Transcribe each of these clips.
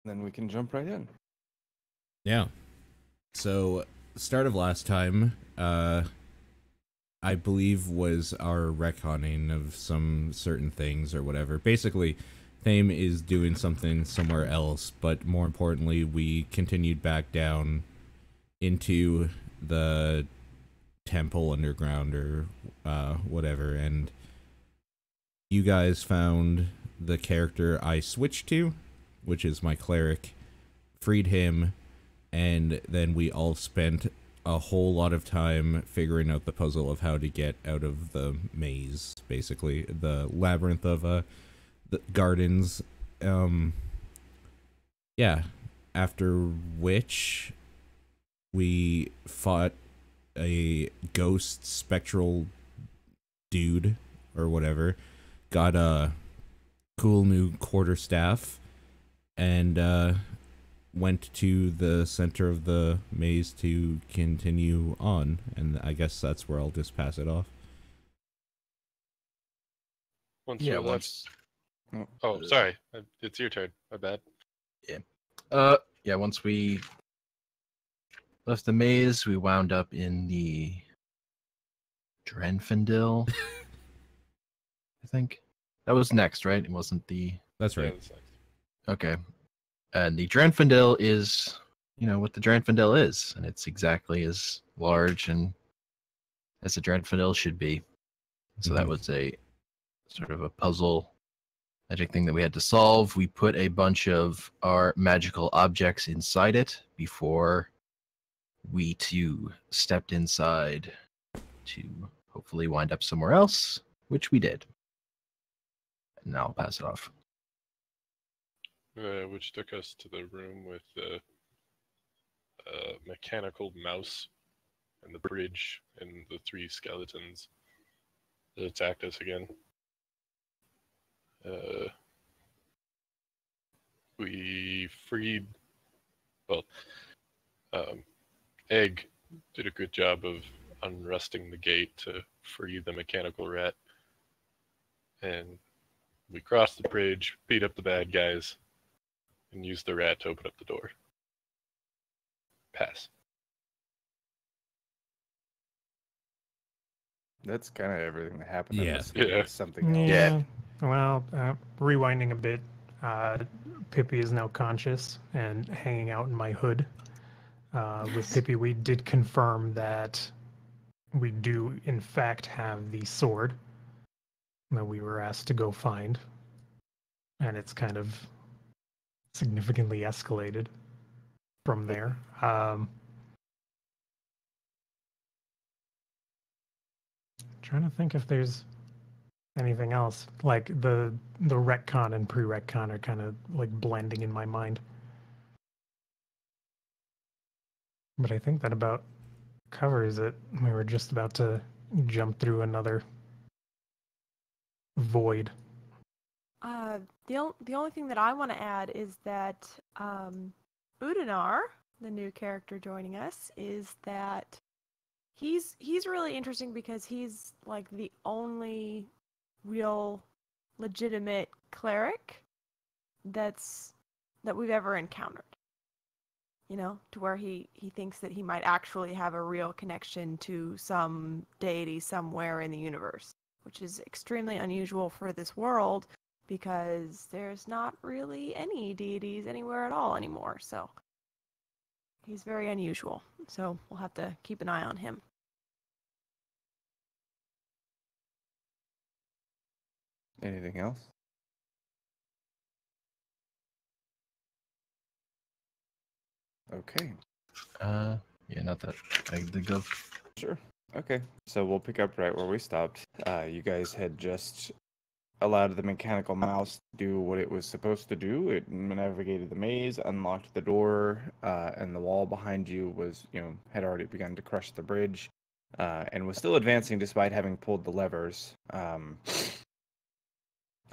Then we can jump right in. Yeah. So, start of last time, I believe was our retconning of some certain things or whatever. Basically, Thame is doing something somewhere else, but more importantly, we continued back down into the temple underground or whatever, and you guys found the character I switched to, which is my cleric, freed him, and then we all spent a whole lot of time figuring out the puzzle of how to get out of the maze, basically the labyrinth of the gardens. Yeah, after which we fought a ghost spectral dude or whatever, got a cool new quarterstaff, and went to the center of the maze to continue on, and I guess that's where I'll just pass it off. Once. Oh, sorry. It's your turn. My bad. Yeah, once we left the maze, we wound up in the Drenfindil. I think that was next, right? It wasn't the. That's right. Yeah, okay. And the Drenfindil is, what the Drenfindil is, and it's exactly as large and as a Drenfindil should be. So that was a sort of a puzzle magic thing that we had to solve. We put a bunch of our magical objects inside it before we too stepped inside to hopefully wind up somewhere else, which we did. And now I'll pass it off. Which took us to the room with the mechanical mouse and the bridge and the 3 skeletons that attacked us again. We freed. Well, Egg did a good job of unrusting the gate to free the mechanical rat. And we crossed the bridge, beat up the bad guys, and used the rat to open up the door. Pass. That's kind of everything that happened. Yeah. Unless there was something else. Yeah. Well, rewinding a bit, Pippi is now conscious and hanging out in my hood. With Pippi, we did confirm that we do, in fact, have the sword that we were asked to go find. And it's kind of significantly escalated from there. Trying to think if there's anything else. Like the retcon and pre-retcon are kind of like blending in my mind. But I think that about covers it. We were just about to jump through another void. The only thing that I want to add is that Udinar, the new character joining us, is that he's really interesting because he's like the only real legitimate cleric that we've ever encountered. To where he thinks that he might actually have a real connection to some deity somewhere in the universe, which is extremely unusual for this world because there's not really any deities anywhere at all anymore. So he's very unusual. So we'll have to keep an eye on him. Anything else? Okay. Yeah, not that I can think of. Sure. Okay. So we'll pick up right where we stopped. You guys had just allowed the mechanical mouse to do what it was supposed to do. It navigated the maze, unlocked the door, and the wall behind you was, had already begun to crush the bridge, and was still advancing despite having pulled the levers.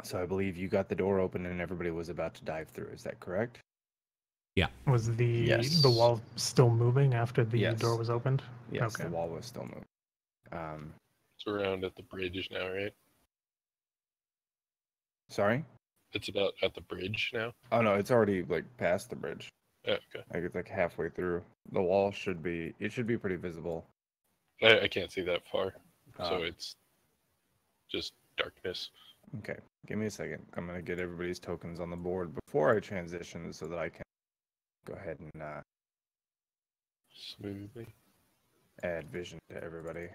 So I believe you got the door open and everybody was about to dive through. Is that correct? Yeah. Was Yes. the wall still moving after the Yes. door was opened? Yes, Okay. the wall was still moving. It's around at the bridge now, right? Sorry? It's about at the bridge now. Oh no, it's already like past the bridge. Oh, okay. Like it's like halfway through. The wall should be. It should be pretty visible. I can't see that far, so Ah. it's just darkness. Okay, give me a second. I'm gonna get everybody's tokens on the board before I transition, so that I can go ahead and Smoothly. add vision to everybody.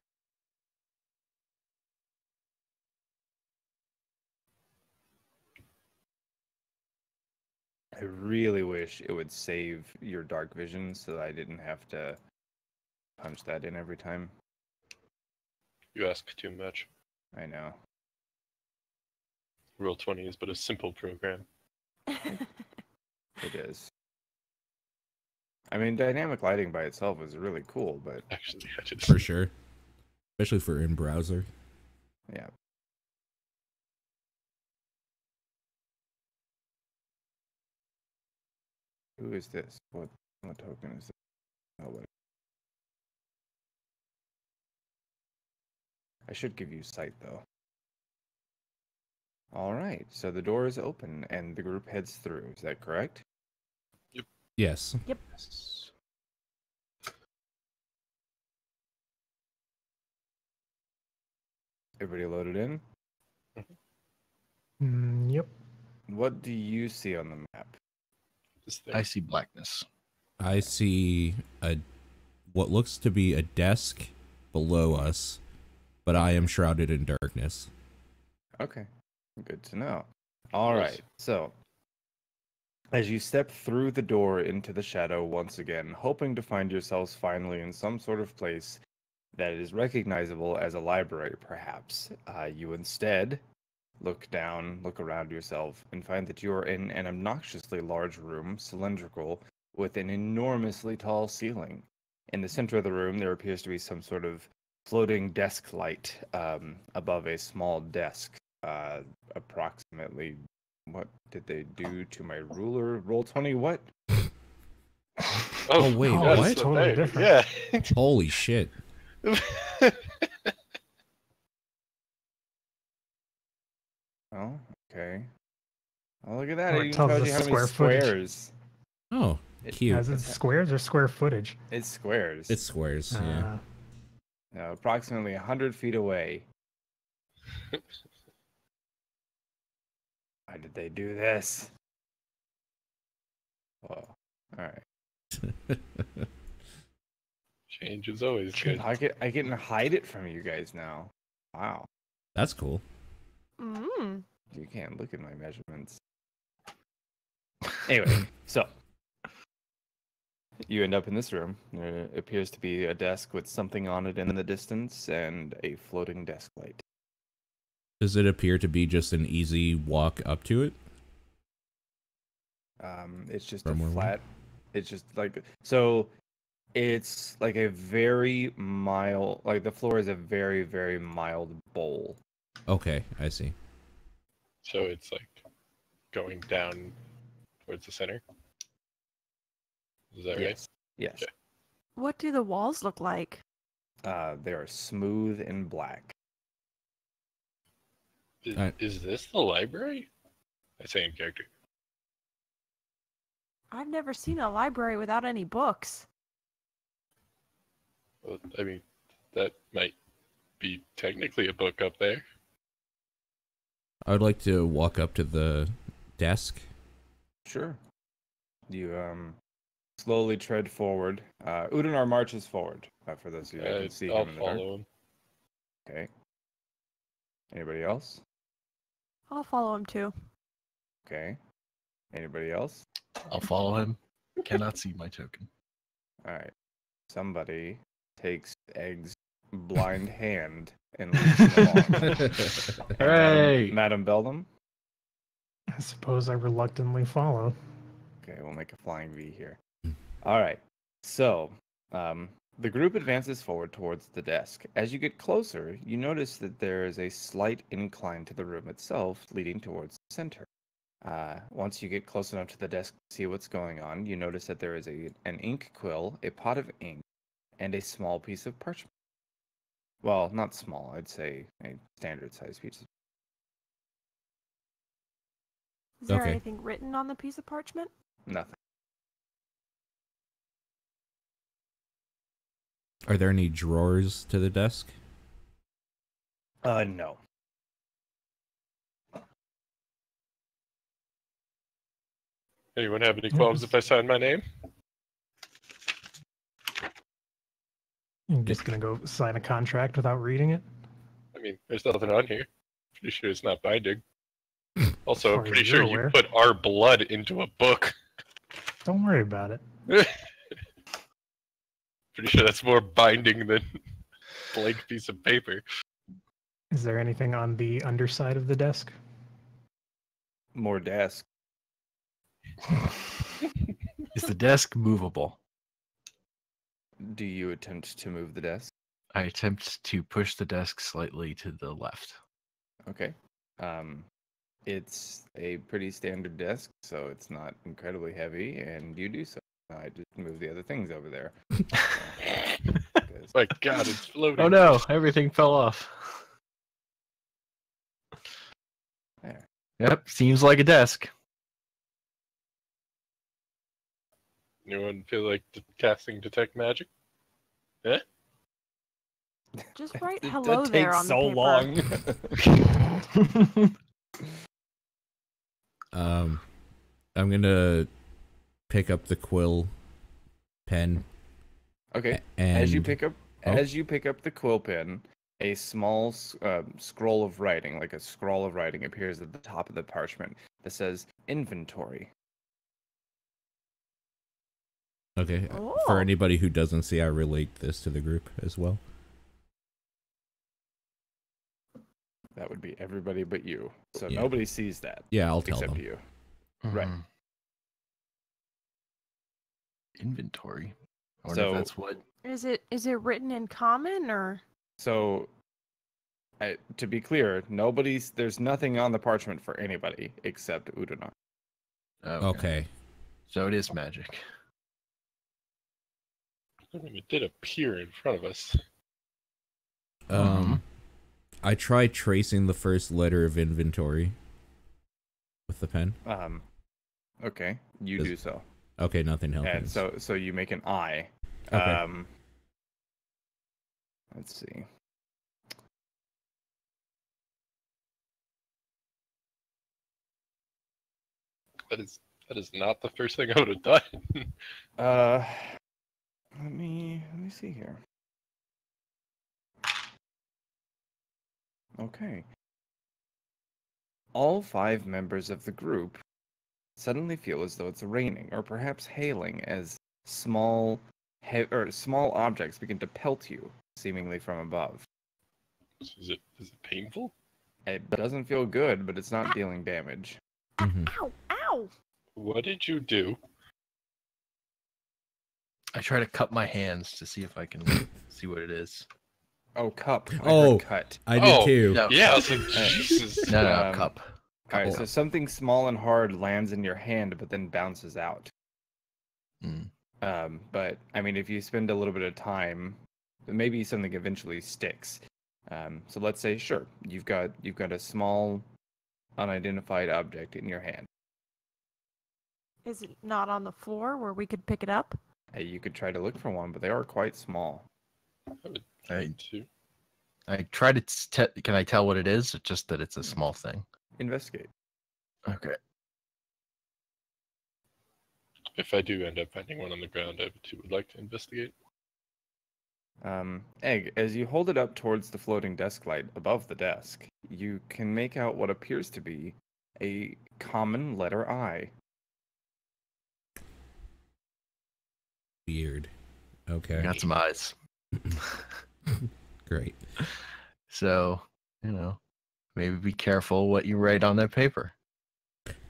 I really wish it would save your dark vision so that I didn't have to punch that in every time. You ask too much. I know. Roll20 is but a simple program. It is. I mean, dynamic lighting by itself is really cool, but Actually, I just For sure. Especially for in browser. yeah. Who is this? What token is this? Nobody. I should give you sight, though. All right, so the door is open and the group heads through. Is that correct? Yes. Yep. Everybody loaded in? Yep. What do you see on the map? this thing. I see blackness. I see what looks to be a desk below us, but I am shrouded in darkness. Okay, good to know. All Nice. right, so as you step through the door into the shadow once again, hoping to find yourselves finally in some sort of place that is recognizable as a library, perhaps, you instead look down, look around yourself, and find that you are in an obnoxiously large room, cylindrical, with an enormously tall ceiling. In the center of the room, there appears to be some sort of floating desk light above a small desk. Approximately, what did they do to my ruler? Roll20, what? Oh, wait, yes, what? so Totally there- different. Yeah. Holy shit. Oh, okay. Oh, look at that. Oh, It it even tells tells us you how many square footage. squares. Oh, cute. Is it squares or square footage? It's squares. It's squares, yeah. Approximately 100 feet away. Why did they do this? Whoa. Alright. Change is always good. I can hide it from you guys now. Wow. That's cool. Mm. You can't look at my measurements. Anyway, so you end up in this room. There appears to be a desk with something on it in the distance and a floating desk light. Does it appear to be just an easy walk up to it? It's just From a where we- flat. It's just like so. It's like a very mild. Like the floor is a very very mild bowl. Okay, I see. So it's like going down towards the center. Is that right? Yes. Yes. Okay. What do the walls look like? They are smooth and black. Is this the library? I say in character. I've never seen a library without any books. Well, I mean, that might be technically a book up there. I would like to walk up to the desk. Sure. You slowly tread forward. Udinar marches forward. For those of you that can see I'll him in the dark. follow him. Okay. Anybody else? I'll follow him too. Okay. Anybody else? I'll follow him. Cannot see my token. All right. Somebody takes Egg's blind hand and leads him along. Hooray! Madam Beldam? I suppose I reluctantly follow. Okay, we'll make a flying V here. All right. So, the group advances forward towards the desk. As you get closer, you notice that there is a slight incline to the room itself, leading towards the center. Once you get close enough to the desk to see what's going on, you notice that there is an ink quill, a pot of ink, and a small piece of parchment. Well, not small, I'd say a standard-sized piece. Is there Okay. anything written on the piece of parchment? Nothing. Are there any drawers to the desk? No. Anyone have any qualms if I sign my name? You're just gonna go sign a contract without reading it? I mean, there's nothing on here. Pretty sure it's not binding. Also, As I'm far as pretty you're sure you aware. put our blood into a book. Don't worry about it. Pretty sure that's more binding than blank piece of paper. Is there anything on the underside of the desk? More desk. Is the desk movable? Do you attempt to move the desk? I attempt to push the desk slightly to the left. Okay. It's a pretty standard desk, so it's not incredibly heavy, and you do so. I just move the other things over there. 'Cause- My God, it's floating. Oh no, everything fell off. There. Yep, seems like a desk. Anyone feel like casting detect magic? Eh? Just write That hello there takes on so the paper. long. I'm gonna pick up the quill pen. Okay. And As you pick up Oh. the quill pen, a small scroll of writing, like a scroll of writing, appears at the top of the parchment that says inventory. Okay. Oh. For anybody who doesn't see, I relate this to the group as well. That would be everybody but you. So Yeah. nobody sees that Yeah, I'll tell except them. you. Right. Mhm. Inventory. I wonder So- if that's what. Is it written in common or? So, to be clear, there's nothing on the parchment for anybody except Udana. Okay. So it is magic. I mean, it did appear in front of us. I tried tracing the first letter of inventory with the pen. Okay, you Does- do so. Okay, nothing And happens. so you make an I. Okay. Let's see. That is not the first thing I would have done. Let me see here. Okay. All 5 members of the group suddenly feel as though it's raining, or perhaps hailing, as small objects begin to pelt you, seemingly from above. Is it painful? It doesn't feel good, but it's not dealing damage. Mhm. Ow! Ow! What did you do? I try to cup my hands to see if I can see what it is. Oh, cup. I Oh. heard cut. I did Oh, too. No, Yeah, I was like, Jesus. no, Um, cup. All right, Couple. so something small and hard lands in your hand, but then bounces out. Mm. But I mean, if you spend a little bit of time, maybe something eventually sticks. So let's say, sure, you've got a small, unidentified object in your hand. Is it not on the floor where we could pick it up? Hey, you could try to look for one, but they are quite small. I try to. Can I tell what it is? Or just that it's a small thing. Investigate. Okay. If I do end up finding one on the ground, I too would like to investigate. Egg, as you hold it up towards the floating desk light above the desk, you can make out what appears to be a common letter I. Weird. Okay. Got some eyes. Great. So, maybe be careful what you write on that paper.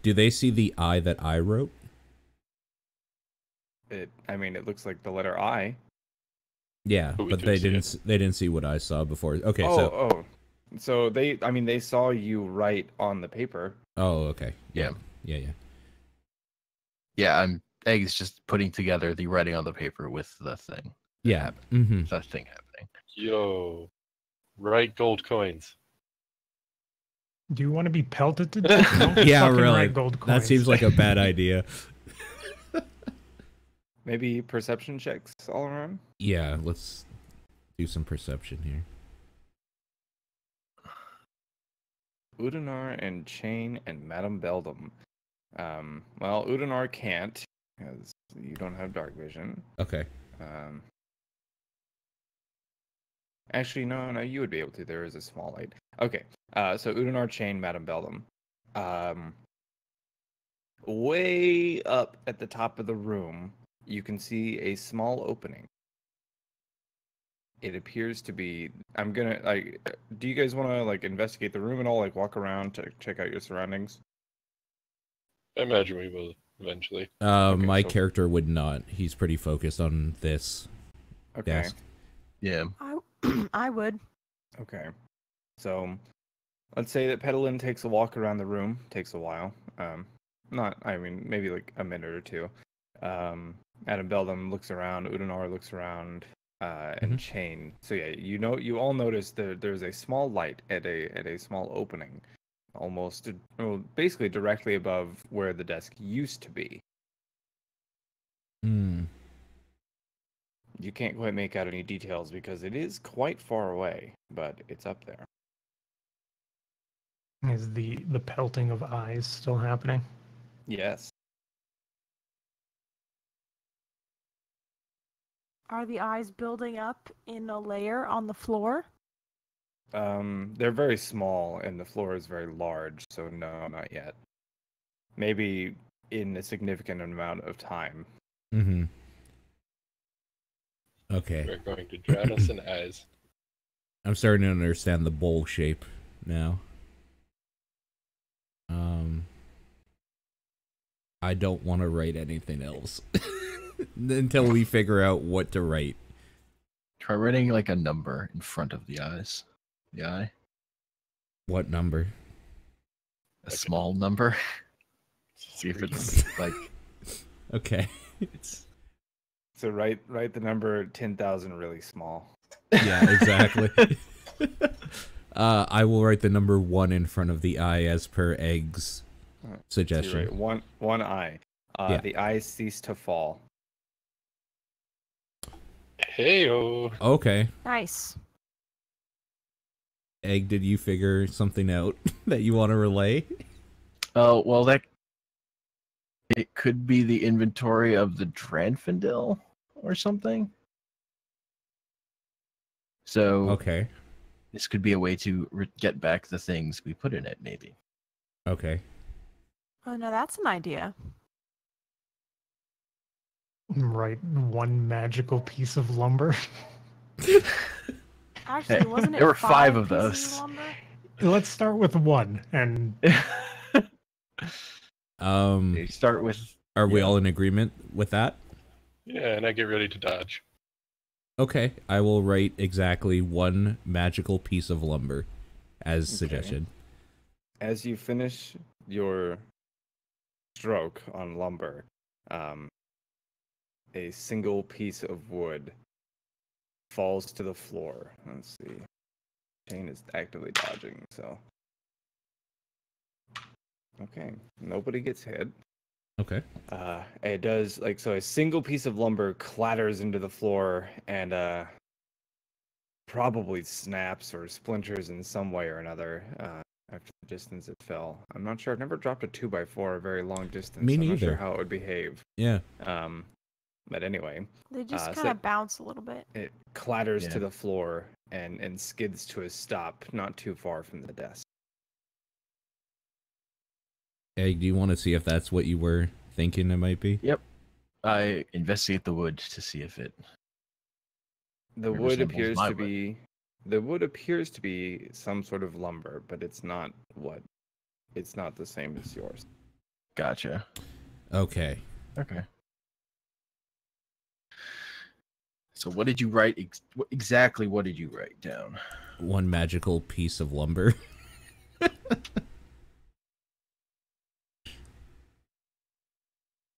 Do they see the I that I wrote? It looks like the letter I. Yeah, But we but couldn't they see didn't see what I saw before. Okay, Oh, so they saw you write on the paper. okay. Yeah. Yeah. Yeah, Egg's just putting together the writing on the paper with the thing. Yeah. Mm-hmm. That thing happening. Yo, write gold coins. Do you want to be pelted to death? Don't Yeah, fucking really. write gold coins. That seems like a bad idea. Maybe perception checks all around? Yeah, let's do some perception here. Udinar and Chain and Madame Beldam. Well, Udinar can't, because you don't have dark vision. Okay. Actually, no, you would be able to. There is a small light. Okay, so Udinar, Chain, Madame Beldam. Way up at the top of the room, you can see a small opening. It appears to be. I'm gonna like. Do you guys want to like investigate the room at all? Like walk around to check out your surroundings. I imagine we will eventually. My so- character would not. He's pretty focused on this Okay. desk. Yeah. I would. Okay. So, let's say that Pedalin takes a walk around the room. Takes a while. Maybe like a minute or two. Adam Beldam looks around. Udinar looks around. And Chain. So yeah, you all notice there's a small light at a small opening, almost basically directly above where the desk used to be. You can't quite make out any details because it is quite far away, but it's up there. Is the pelting of eyes still happening? Yes. Are the eyes building up in a layer on the floor? They're very small and the floor is very large, so no, not yet. Maybe in a significant amount of time. Mm-hmm. Okay. We're going to drown us in eyes. I'm starting to understand the bowl shape now. I don't want to write anything else until we figure out what to write. Try writing like a number in front of the eyes. The eye. What number? A small number. See if it's like Okay. it's So write the number 10,000 really small. Yeah, exactly. I will write the number 1 in front of the eye as per Egg's suggestion. So you write one eye. Yeah. The eyes cease to fall. Hey-o. Okay. Nice. Egg, did you figure something out that you want to relay? oh well that it could be the inventory of the Dranfindel or something. So Okay. this could be a way to get back the things we put in it, maybe. Okay. Oh no, that's an idea. Right, one magical piece of lumber. Actually, wasn't it there were 5 of pieces those. lumber? Let's start with one, and You start with Are we all in agreement with that? Yeah, and I get ready to dodge. Okay, I will write exactly 1 magical piece of lumber as Okay. suggested. As you finish your stroke on lumber, a single piece of wood falls to the floor. Let's see. Chain is actively dodging, so. Okay, nobody gets hit. Okay. It does, so a single piece of lumber clatters into the floor and probably snaps or splinters in some way or another after the distance it fell. I'm not sure. I've never dropped a 2x4 a very long distance. Me I'm not sure neither. how it would behave. Yeah. But anyway, They just so kind of bounce a little bit. it clatters Yeah. to the floor and skids to a stop not too far from the desk. Egg, do you want to see if that's what you were thinking it might be? I investigate the wood to see if it The It wood resembles appears my to wood. be the wood appears to be some sort of lumber, but it's not the same as yours. Gotcha. Okay. Okay. So what did you write? Exactly what did you write down? 1 magical piece of lumber.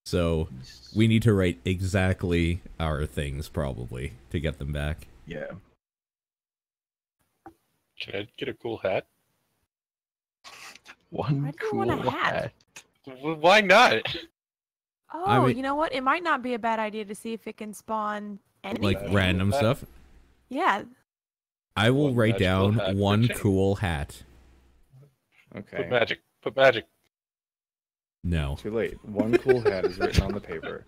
So we need to write exactly our things probably to get them back. Yeah. Can I get a cool hat? One Why do you cool want a hat? Why not? Oh, I mean- you know what? It might not be a bad idea to see if it can spawn anything. Like random Hat. stuff. Yeah. I will One write magical down hat per one chain. cool hat. Okay. Put magic. Put magic. No. Too late. One cool hat is written on the paper.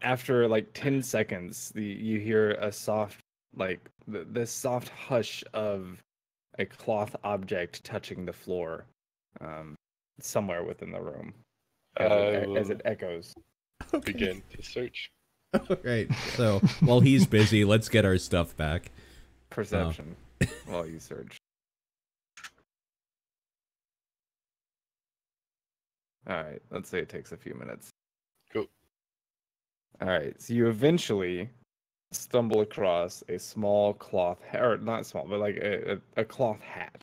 After like 10 seconds, you hear a soft, like the soft hush of a cloth object touching the floor, somewhere within the room, as it echoes. Begin to search. Right. So while he's busy, let's get our stuff back. Perception while you search. All right, let's say it takes a few minutes. Cool. All right, so you eventually stumble across a small cloth hat, or not small, but like a cloth hat.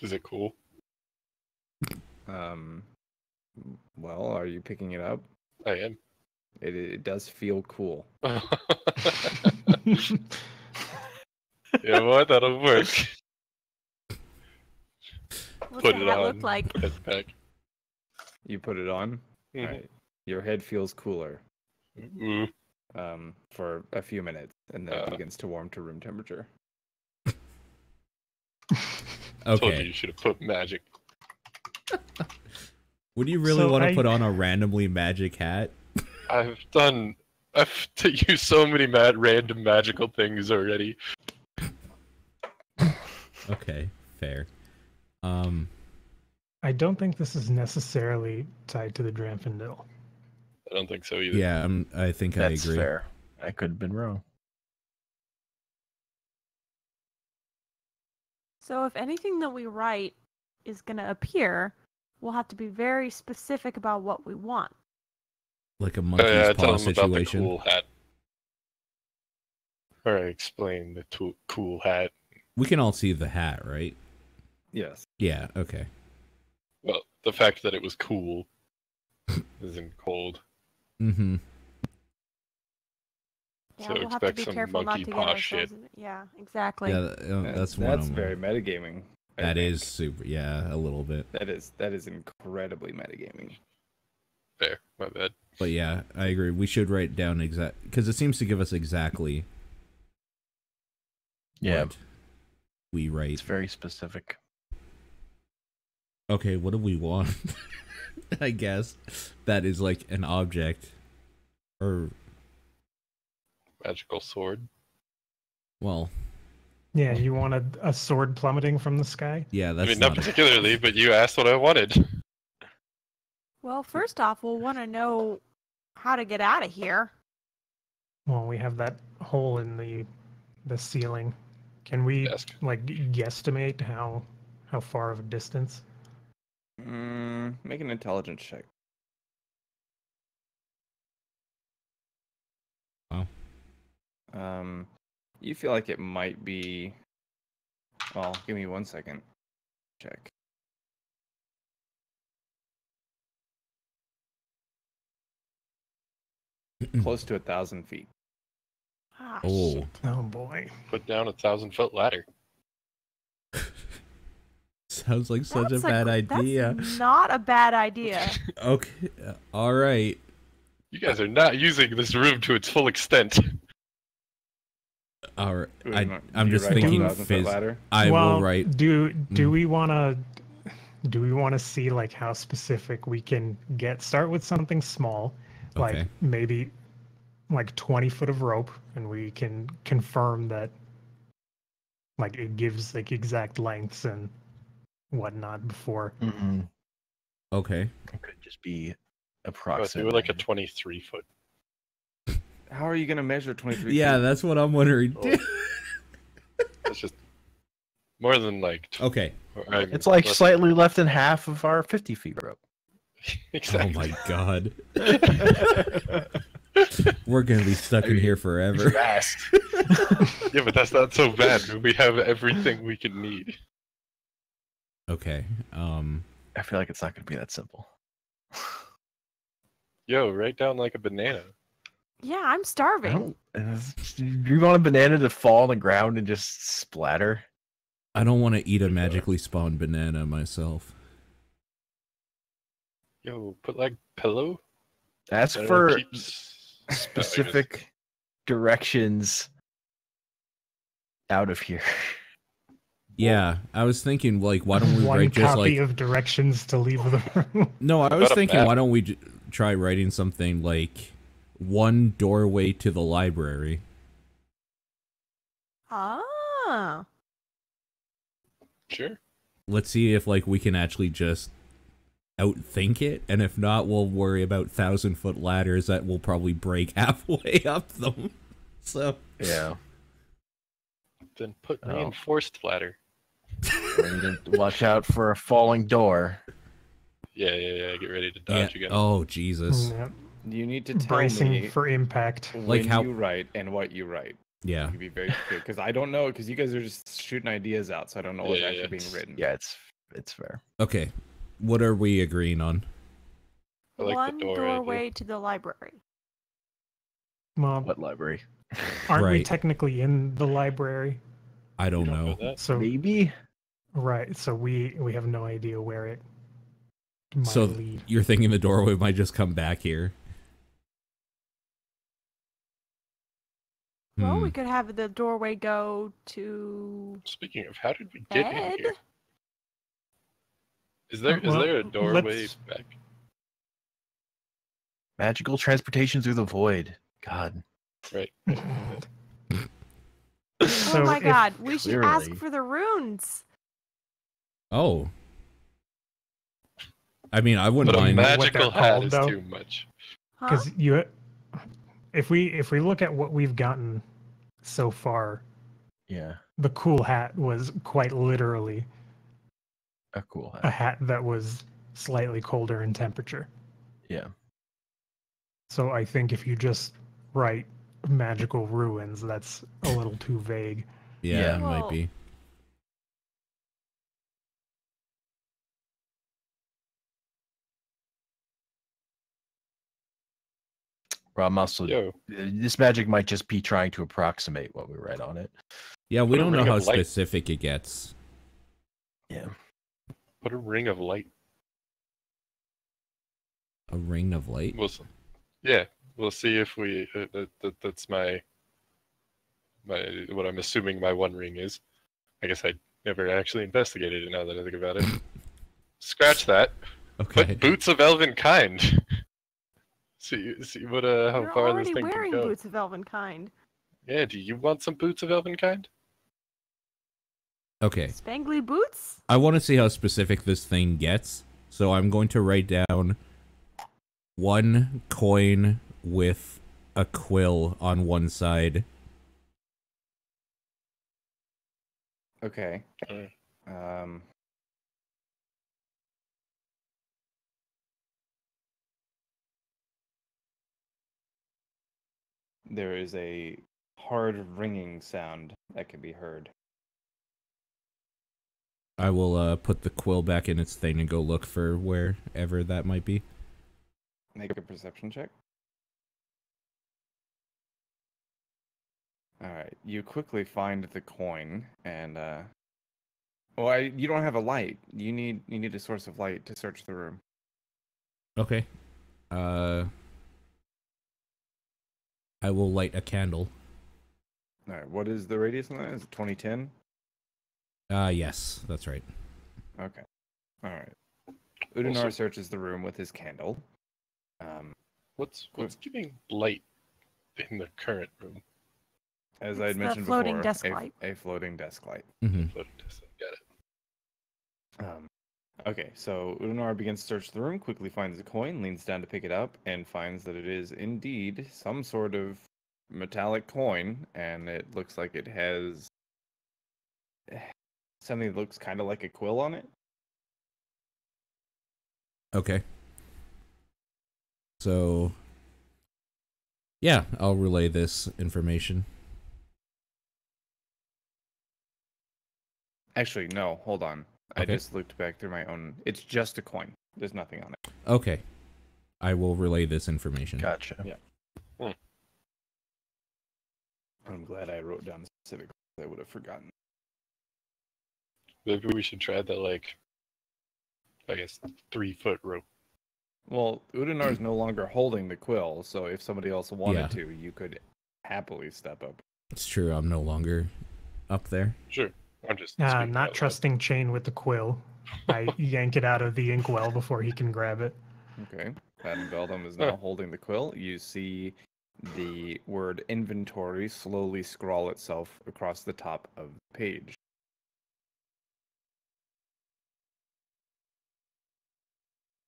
Is it cool? Well, are you picking it up? I am. It does feel cool. Yeah, well, that'll work. What's Put the it hat on. look like? Put it back. You put it on. Mhm. All right, your head feels cooler. Ooh. For a few minutes, and then it Uh. begins to warm to room temperature. Told you Okay. you should have put magic. Would you really So want to I- put on a randomly magic hat? I've used so many random magical things already. Okay, fair. I don't think this is necessarily tied to the Dranfindel. I don't think so either. Yeah, I think That's I agree. fair. I could have been wrong. So if anything that we write is going to appear, we'll have to be very specific about what we want. Like a monkey's Tell paw them about the situation. cool hat. Or explain the cool hat. We can all see the hat, right? Yes. Yeah, okay. Well, the fact that it was cool isn't cold. Mm-hmm. Yeah, So we'll have to expect be some careful not monkey to get paw ourselves shit. in it. Yeah, exactly. Yeah, that's one That's of very them. metagaming. I That think. is super. Yeah, a little bit. That is incredibly metagaming. Fair, my bad. But yeah, I agree. We should write down exact because it seems to give us exactly Yeah, what we write. it's very specific. Okay, what do we want? I guess that is like an object, or Magical sword. well, Yeah, you want a sword plummeting from the sky? yeah, I that's mean, not not. particularly, but you asked what I wanted. Well, first off, we'll want to know how to get out of here. Well, we have that hole in the ceiling. Can we Desk. like guesstimate how far of a distance? Make an intelligence check. Wow. You feel like it might be. Well, give me 1 second. Check. Close to 1,000 feet. Ah, Oh. shit. Oh boy. Put down a 1,000-foot ladder. Sounds like such a That's bad idea. That's not a bad idea. Okay, all right. You guys are not using this room to its full extent. All right. Do I'm you just write thinking 1,000-foot ladder? I well, will write. Do Mm. we want to see like how specific we can get? Start with something small, like Okay. maybe like 20 foot of rope, and we can confirm that like it gives like exact lengths and whatnot before. Mm-hmm. Okay. It could just be Oh, so approximate. we're like a 23-foot. How are you going to measure 23 Yeah, feet? that's what I'm wondering. Oh. That's just more than like. Okay. It's like slightly less than half of our 50 feet rope. Exactly. Oh my god. We're gonna be stuck in here forever. Fast. Yeah, but that's not so bad. We have everything we can need. Okay. I feel like it's not going to be that simple. Yo, write down like a banana. Yeah, I'm starving. Do you want a banana to fall on the ground and just splatter? I don't want to eat a magically spawned banana myself. Yo, put like pillow. Ask That for keeps specific directions out of here. Yeah, I was thinking, like, why don't we One write just copy like... of directions to leave the room. No, I was about a thinking, map? why don't we try writing something like, one doorway to the library. Ah. Sure. Let's see if, like, we can actually just outthink it, and if not, we'll worry about 1,000-foot ladders that will probably break halfway up them. So... Yeah. Then put Oh. reinforced ladder. We need to watch out for a falling door. Yeah. Get ready to dodge again. Oh, Jesus. Yep. You need to tell Bracing me for impact. when Like how- you write and what you write. Yeah. You can be very clear because I don't know because you guys are just shooting ideas out, so I don't know what's Yeah, actually it's- being written. Yeah, it's fair. Okay. What are we agreeing on? I like One the door idea. doorway to the library. Well, What library? aren't we Right. technically in the library? I You don't don't know. that? So Maybe. right, so we have no idea where it might So lead. you're thinking the doorway might just come back here? Well, Hmm. we could have the doorway go to Speaking of, how did we get in bed. here? Is there Well, a doorway let's- back? Magical transportation through the void. God. Right. So Oh my if- god, we should ask clearly- for the runes. Oh. I mean, I wouldn't But a mind. what magical they're hat called, is though. too much. Huh? Because if we look at what we've gotten so far, Yeah. the cool hat was quite literally A cool a hat. hat that was slightly colder in temperature. Yeah. So I think if you just write magical ruins, that's a little too vague. Yeah, Yeah. it might Well- be. Well, I'm also. Yo, This magic might just be trying to approximate what we write on it. Yeah, we Put a don't know ring how of light. specific it gets. Yeah. put a ring of light. A ring of light? We'll see. Yeah, we'll see if we. That's my what I'm assuming my one ring is. I guess I never actually investigated it now that I think about it. Scratch that. Okay. Put boots of elven kind. see what how You're far this already thing wearing can go. boots of elven kind. Yeah, do you want some boots of elven kind? Okay. Spangly boots? I want to see how specific this thing gets, so I'm going to write down one coin with a quill on one side. Okay. Alright. There is a hard ringing sound that can be heard. I will put the quill back in its thing and go look for wherever that might be. Make a perception check. Alright, you quickly find the coin and you don't have a light. You need a source of light to search the room. Okay. I will light a candle. Alright, what is the radius on that? Is it 2010? Yes, that's right. Okay. Alright. Udinar searches the room with his candle. What's giving light in the current room? As I It's had the mentioned floating before, desk light. a floating desk light. Mm-hmm. Got it. Okay, so Udinar begins to search the room, quickly finds the coin, leans down to pick it up, and finds that it is indeed some sort of metallic coin, and it looks like it has something that looks kind of like a quill on it. Okay. So, yeah, I'll relay this information. Actually, no, hold on. I Okay. just looked back through my own. It's just a coin. There's nothing on it. Okay. I will relay this information. Gotcha. Yeah. I'm glad I wrote down the specific. I would have forgotten. Maybe we should try the, like, I guess, 3-foot rope. Well, Udinar is no longer holding the quill, so if somebody else wanted Yeah. to, you could happily step up. It's true. I'm no longer up there. Sure. I'm just speaking out Not loud. trusting Chain with the quill. I yank it out of the inkwell before he can grab it. Okay. Van Veldum is now holding the quill. You see the word inventory slowly scrawl itself across the top of the page.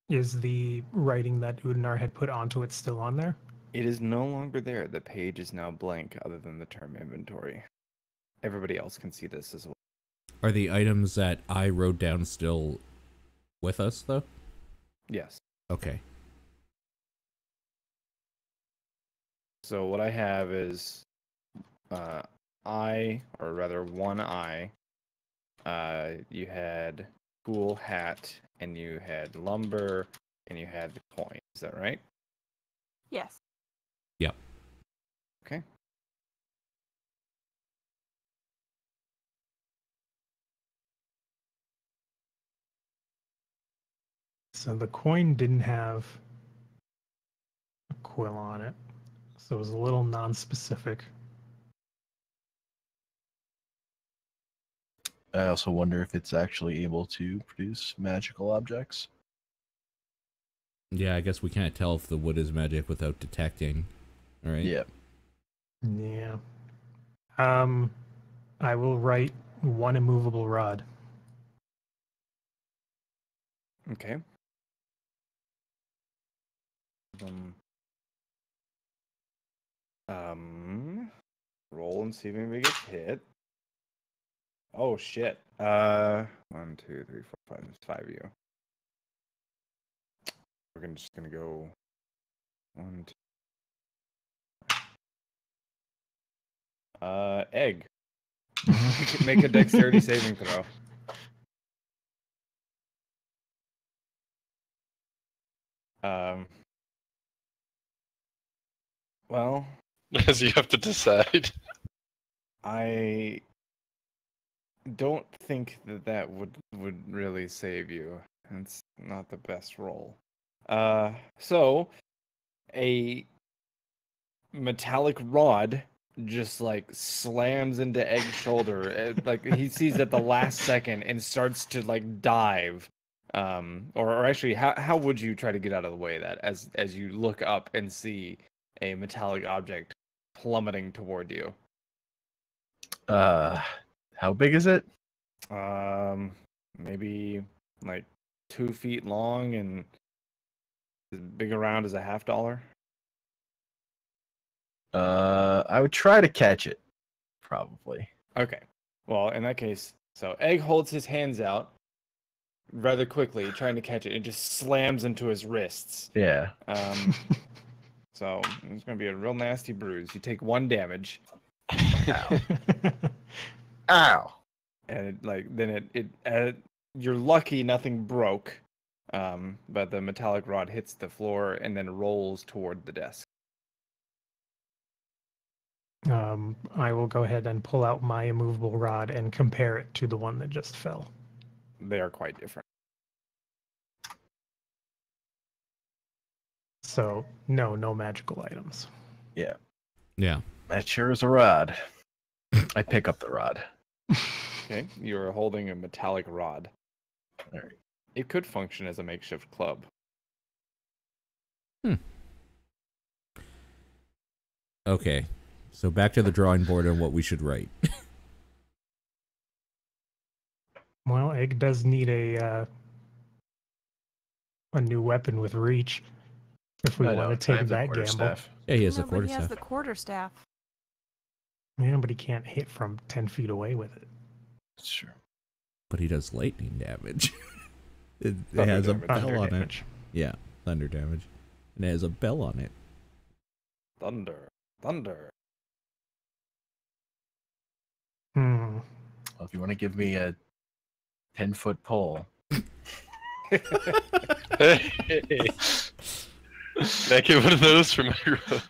Is the writing that Udinar had put onto it still on there? It is no longer there. The page is now blank other than the term inventory. Everybody else can see this as well. Are the items that I wrote down still with us, though? Yes. Okay. So what I have is eye, or rather one eye. You had cool hat, and you had lumber, and you had the coin. Is that right? Yes. Yep. Okay. So the coin didn't have a quill on it, so it was a little non-specific. I also wonder if it's actually able to produce magical objects. Yeah, I guess we can't tell if the wood is magic without detecting. All right. Yeah. Yeah. I will write one immovable rod. Okay. Roll and see if anybody gets hit. Oh shit. 1, 2, 3, 4, 5. There's 5 of you. We're just gonna go 1, 2. Egg. Make a dexterity saving throw. Well, As you have to decide. I don't think that would really save you. It's not the best roll. So a metallic rod just like slams into Egg's shoulder. Like he sees at the last second and starts to like dive. Or actually, how would you try to get out of the way of that as you look up and see a metallic object plummeting toward you? How big is it? Maybe like 2 feet long and as big around as a $50. I would try to catch it, probably. Okay. Well, in that case, so Egg holds his hands out rather quickly, trying to catch it. It just slams into his wrists. Yeah. So it's gonna be a real nasty bruise. You take 1 damage, Ow. Ow. and you're lucky nothing broke. But the metallic rod hits the floor and then rolls toward the desk. I will go ahead and pull out my immovable rod and compare it to the one that just fell. They are quite different. So, no magical items. Yeah. Yeah. That sure is a rod. I pick up the rod. Okay, you're holding a metallic rod. All right. It could function as a makeshift club. Okay. So back to the drawing board on what we should write. Well, Egg does need a new weapon with reach if we I know, want to I take have the that gamble. quarterstaff. Yeah, he has No, a but he has quarterstaff. the quarterstaff. Yeah, but he can't hit from 10 feet away with it. Sure. But he does lightning damage. it Thunder has a damage. bell Thunder on damage. it. Yeah, thunder damage. And it has a bell on it. Thunder. Hmm. Well, if you want to give me a 10-foot pole, Hey. Can I get one of those for my road?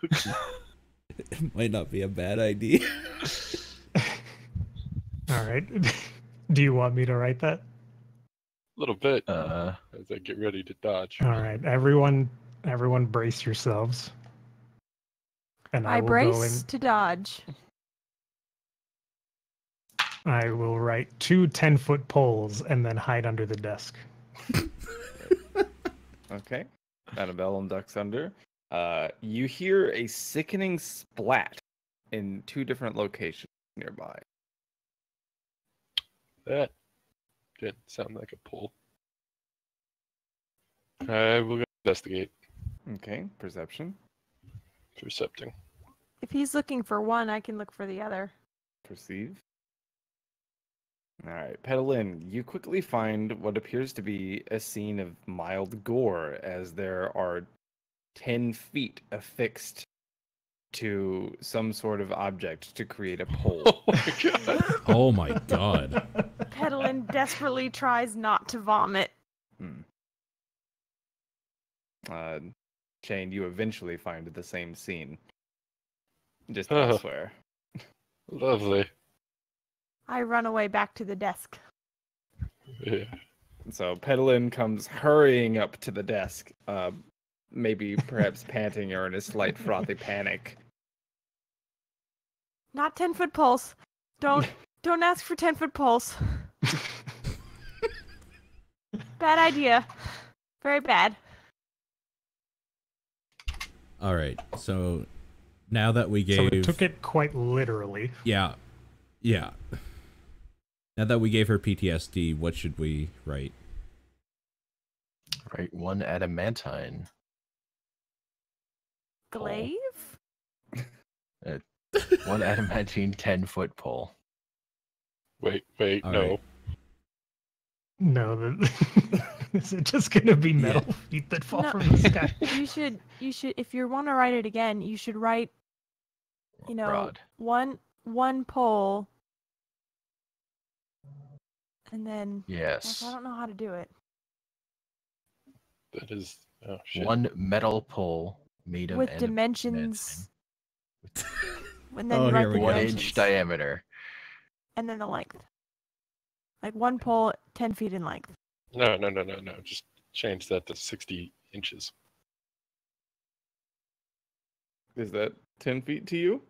It might not be a bad idea. All right. Do you want me to write that? A little bit Uh, as I get ready to dodge. All right, everyone brace yourselves. And I I will go brace in. to dodge. I will write 2 10-foot poles and then hide under the desk. Okay. Annabelle ducks under. You hear a sickening splat in 2 different locations nearby. That didn't sound like a pull. I will go investigate. Okay, perception. Percepting. If he's looking for one, I can look for the other. Perceive. All right, Petalin, you quickly find what appears to be a scene of mild gore as there are 10 feet affixed to some sort of object to create a pole. Oh my god. Oh my god. Petalin desperately tries not to vomit. Shane, you eventually find the same scene. Just Oh. elsewhere. Lovely. I run away back to the desk. Yeah. So Petalin comes hurrying up to the desk, maybe perhaps panting or in a slight frothy panic. Not 10-foot poles. Don't ask for 10-foot poles. Bad idea. Very bad. All right. So now that we So gave we took it quite literally. Yeah. Now that we gave her PTSD, what should we write? Right, 1 adamantine. Glaive? 1 adamantine 10-foot pole. Wait, All no. right. No, is it just gonna be metal feet that fall No. from the sky? You should if you want to write it again, you should write Broad. one pole and then Yes. I don't know how to do it. That is oh shit. 1 metal pole made of With adamantine. dimensions. And then Oh, write here the we go. 1 dimensions. inch diameter. And then the length. Like one pole 10 feet in length. No. Just change that to 60 inches. Is that 10 feet to you?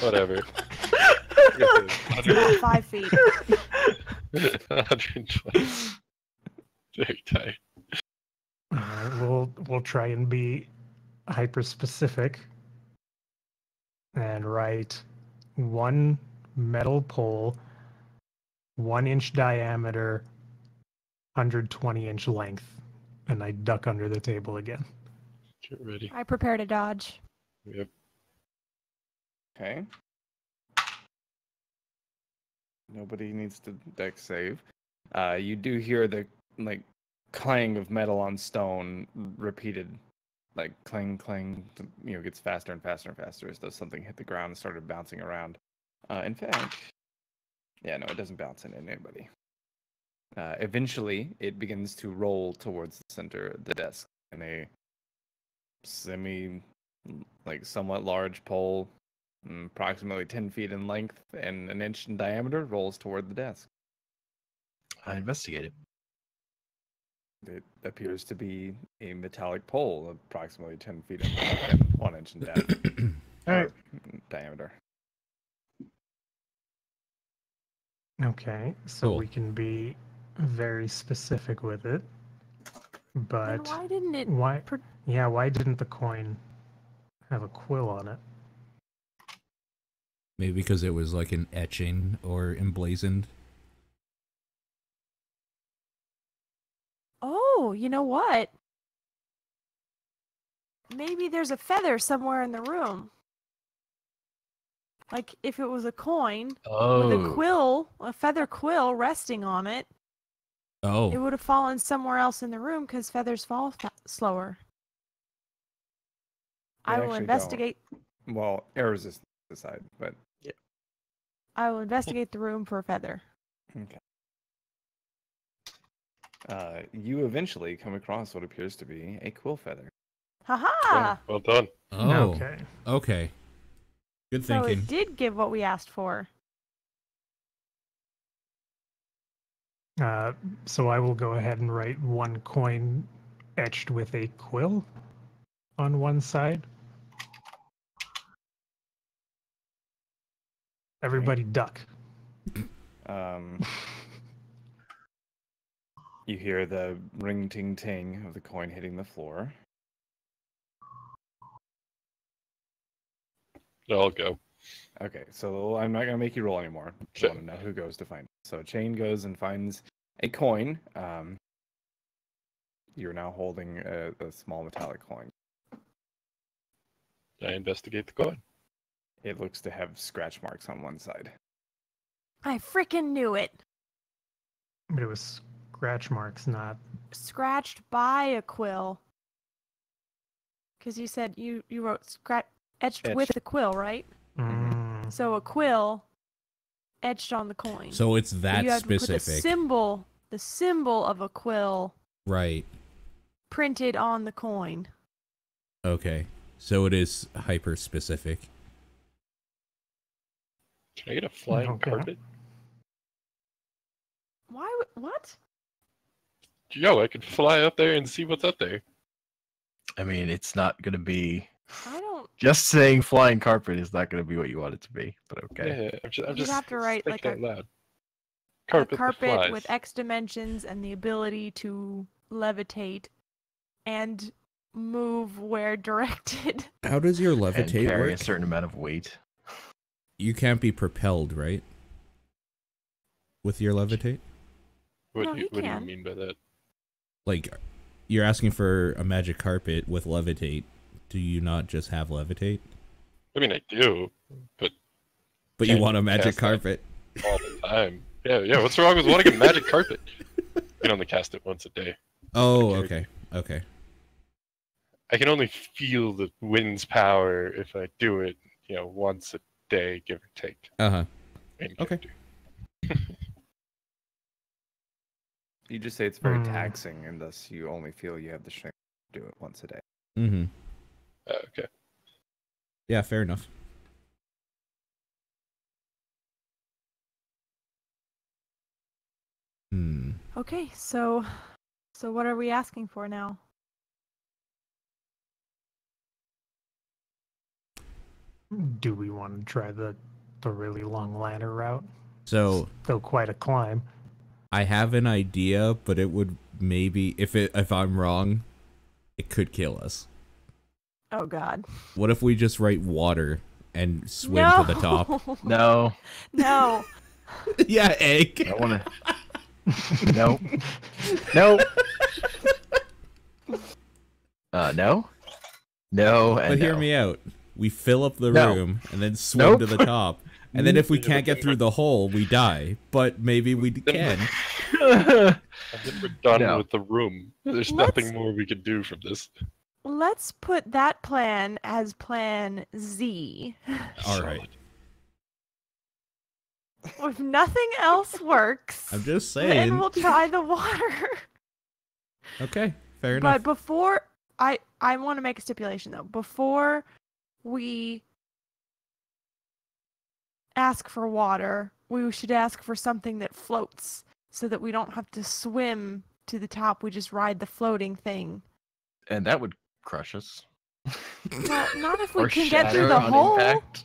Whatever. It's about 5 feet. 120. Very tight. We'll try and be hyper specific and write 1 metal pole, 1 inch diameter, 120-inch length, and I duck under the table again. Get ready. I prepare to dodge. Yep. Okay. Nobody needs to deck save. You do hear the clang of metal on stone repeated, like clang, clang. Gets faster and faster and faster as though something hit the ground and started bouncing around. In fact, yeah, no, it doesn't bounce into anybody. Eventually, it begins to roll towards the center of the desk, and a somewhat large pole, approximately 10 feet in length and 1 inch in diameter, rolls toward the desk. I investigated. It appears to be a metallic pole, approximately 10 feet in length and 1 inch in All right. diameter. Okay, so Cool. we can be very specific with it. Then But why didn't it why didn't the coin have a quill on it? Maybe because it was like an etching or emblazoned. Oh, you know what? Maybe there's a feather somewhere in the room. Like if it was a coin with a quill, a feather quill resting on it, it Oh, would have fallen somewhere else in the room because feathers fall slower. They I will actually investigate. Well, air resistance aside, but I will investigate the room for a feather. okay. You eventually come across what appears to be a quill feather. Haha! Well done. oh, Okay. okay. Good So thinking. it did give what we asked for. So I will go ahead and write one coin etched with a quill on one side. Everybody duck. You hear the ring ting ting of the coin hitting the floor. I'll go. Okay, so I'm not gonna make you roll anymore. I Sure. want to know who goes to find it. So Chain goes and finds a coin. You're now holding a small metallic coin. I investigate the coin. It looks to have scratch marks on one side. I freaking knew it. But it was scratch marks, not... Scratched by a quill. Because you said you wrote etched with Etched. the quill, right? Mm. So a quill etched on the coin. So it's that you have to put specific. the symbol of a quill Right. printed on the coin. Okay. So it is hyper specific. Can I get a flying Okay. carpet? What? Yo, I could fly up there and see what's up there. I mean, it's not going to be. I don't. Just saying flying carpet is not going to be what you want it to be, but okay. Yeah, I'm You'd just have to write, like, thinking out loud. A Carpet, that carpet flies. with X dimensions and the ability to levitate and move where directed. How does your And levitate carry work? a certain amount of weight. You can't be propelled, right? With your levitate? What, No, do he what do you can. mean by that? Like, you're asking for a magic carpet with levitate. Do you not just have levitate? I mean, I do, but But you Can't want a magic cast that. carpet. all the time. Yeah. What's wrong with wanting a magic carpet? You can only cast it once a day. Oh, Okay. okay. I can only feel the wind's power if I do it, once a day, give or take. Uh-huh. In Okay. character. You just say it's very Hmm. taxing, and thus you only feel you have the strength to do it once a day. Mm-hmm. Okay. Yeah, fair enough. Hmm. Okay, so what are we asking for now? Do we want to try the really long ladder route? So Still quite a climb. I have an idea, but it would maybe if I'm wrong, it could kill us. Oh God. What if we just write water and swim no! to the top? No, No. Yeah, egg. I want to. No. No. No. No. And But hear no. me out. We fill up the No. room and then swim to Nope. the top. And then if we Yeah, can't but get through the hole, we die. But maybe we can. And then we're done No. with the room. There's Let's- nothing more we could do from this. Let's put that plan as plan Z. All right. If nothing else works, I'm just then saying. we'll try the water. Okay, fair enough. But before I want to make a stipulation though. Before we ask for water, we should ask for something that floats so that we don't have to swim to the top. We just ride the floating thing. And that would crush us. Well, not if we Or can get through shatter the on hole. impact.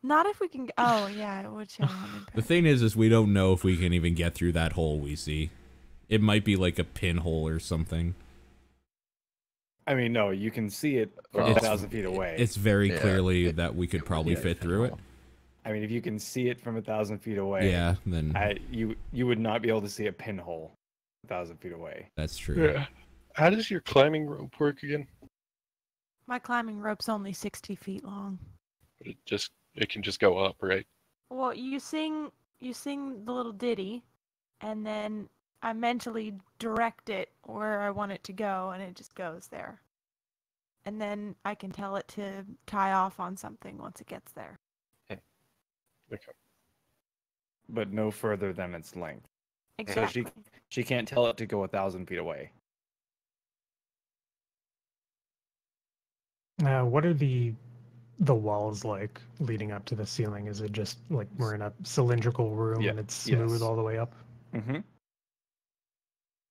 Not if we can. Oh yeah, it would shatter on impact. The thing is we don't know if we can even get through that hole we see. It might be like a pinhole or something. I mean, no, you can see it from Well, 1,000 feet away. It's very Yeah, clearly it- that we could probably Yeah, fit through it. I mean, if you can see it from 1,000 feet away, Yeah, then you would not be able to see a pinhole 1,000 feet away. that's true. Yeah. How does your climbing rope work again? My climbing rope's only 60 feet long. It can just go up, right? Well, you sing the little ditty, and then I mentally direct it where I want it to go, and it just goes there. And then I can tell it to tie off on something once it gets there. Okay. But no further than its length. Exactly. She can't tell it to go 1,000 feet away. What are the walls like leading up to the ceiling? Is it just like we're in a cylindrical room Yeah, and it's smooth yes. all the way up? Mm-hmm.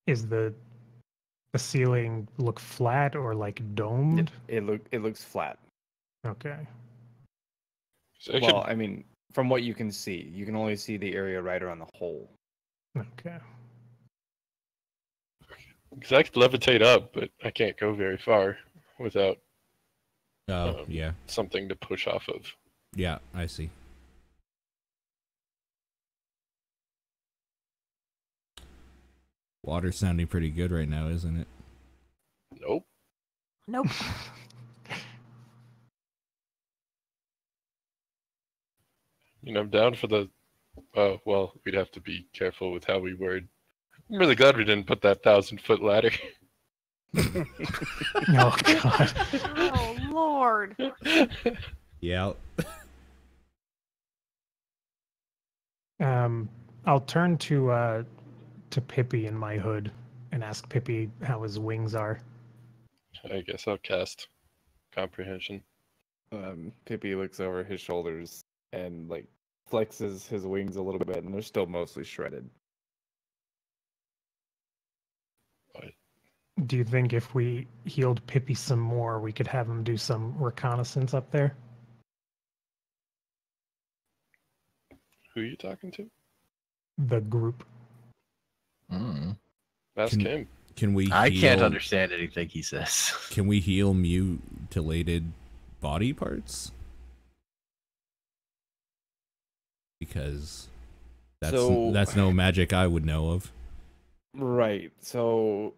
Is the ceiling look flat or like domed? It looks flat. Okay. So I Well, could, I mean, from what you can see, you can only see the area right around the hole. Okay. because I could levitate up, but I can't go very far without Oh, yeah. something to push off of. Yeah, I see. Water's sounding pretty good right now, isn't it? Nope. Nope. I'm down for the. Oh well, we'd have to be careful with how we word. I'm really glad we didn't put that 1,000-foot ladder. Oh god. Oh Lord. Yeah. I'll turn to Pippi in my hood and ask Pippi how his wings are. I guess I'll cast comprehension. Pippi looks over his shoulders and like flexes his wings a little bit, and they're still mostly shredded. Do you think if we healed Pippi some more, we could have him do some reconnaissance up there? Who are you talking to? The group. Ask him. Can we? I can't heal- understand anything he says. Can we heal mutilated body parts? Because that's no magic I would know of. Right. So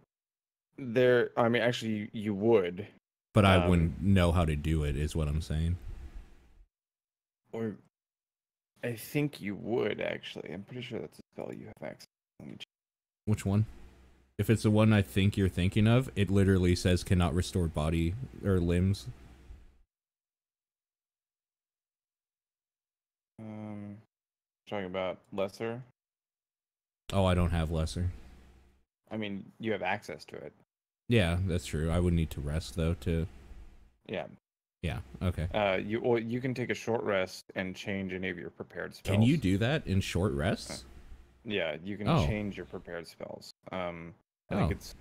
I mean, actually, you would. But I wouldn't know how to do it, is what I'm saying. Or I think you would, actually. I'm pretty sure that's a spell you have access to. Let me check. Which one? If it's the one I think you're thinking of, it literally says cannot restore body or limbs. Talking about lesser. Oh, I don't have lesser. I mean, you have access to it. Yeah, that's true. I would need to rest though to. Yeah. Yeah. Okay. You can take a short rest and change any of your prepared spells. Can you do that in short rests? Yeah, you can Oh. change your prepared spells. I think it's.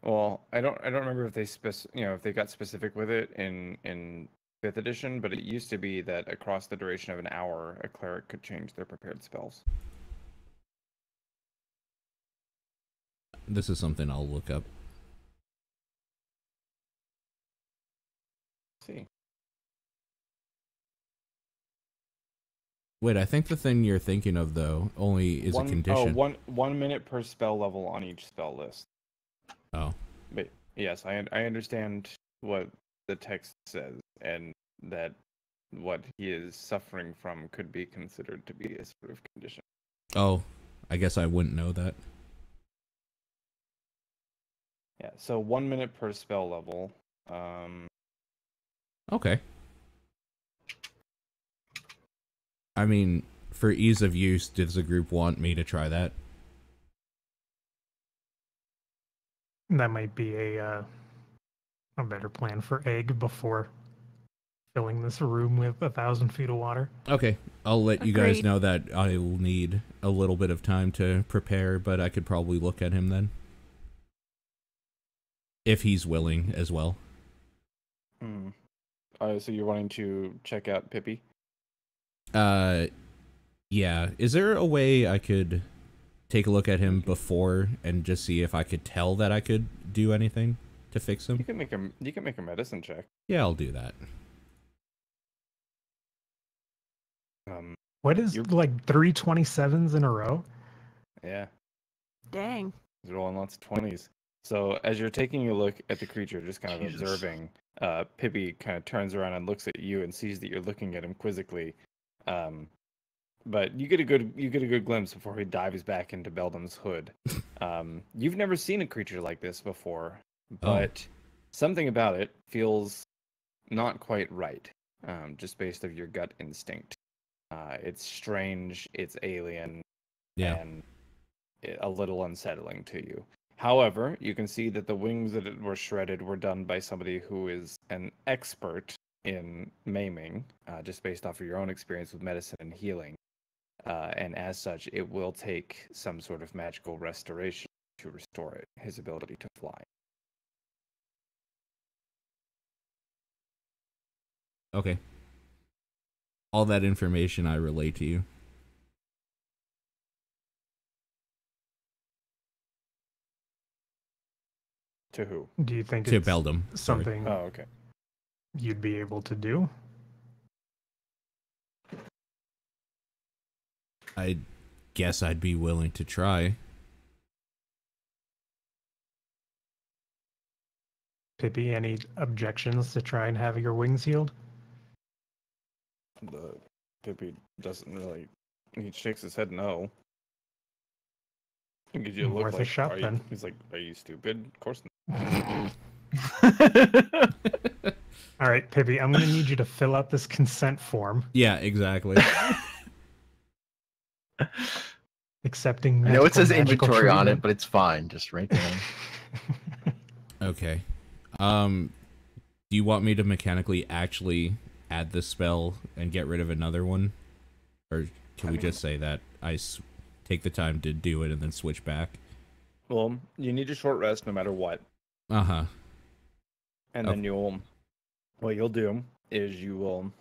Well, I don't remember if they if they got specific with it in 5th edition, but it used to be that across the duration of an hour, a cleric could change their prepared spells. This is something I'll look up. Let's see. Wait, I think the thing you're thinking of though only is a condition. 1 minute per spell level on each spell list. Oh. But yes, I understand what the text says, and that what he is suffering from could be considered to be a sort of condition. Oh, I guess I wouldn't know that. Yeah, so 1 minute per spell level. Okay. I mean, for ease of use, does the group want me to try that? That might be a better plan for Egg before filling this room with 1,000 feet of water. Okay, I'll let you guys Agreed. know that I will need a little bit of time to prepare, but I could probably look at him then. If he's willing as well. So you're wanting to check out Pippi? Yeah. Is there a way I could take a look at him before and just see if I could tell that I could do anything to fix him? You can make a medicine check. Yeah, I'll do that. What is like 3 27s in a row? Yeah, Dang. he's rolling lots of 20s. So as you're taking a look at the creature, just kind of Jesus. observing, Pippi kind of turns around and looks at you and sees that you're looking at him quizzically. But you get a good glimpse before he dives back into Beldam's hood. You've never seen a creature like this before, but something about it feels not quite right, just based of your gut instinct. It's strange, it's alien, and a little unsettling to you. However, you can see that the wings that were shredded were done by somebody who is an expert in maiming, just based off of your own experience with medicine and healing. And as such, it will take some sort of magical restoration to restore it, his ability to fly. Okay. All that information I relay to you. To who? Do you think To it's Beldam. Sorry. something Oh, okay. you'd be able to do? I guess I'd be willing to try. Pippi, any objections to try and have your wings healed? The Pippi doesn't really. He shakes his head no. He gives you a look Worth a like, shot, are you, then. he's like, are you stupid? Of course not. All right, Pippi, I'm going to need you to fill out this consent form Yeah, exactly. accepting I know it says magical inventory on it, treatment. but it's fine. Just write down. Okay. Do you want me to mechanically actually add this spell and get rid of another one? Or can we just say that I take the time to do it and then switch back? Well, you need a short rest no matter what. Uh-huh. And then what you'll do is you will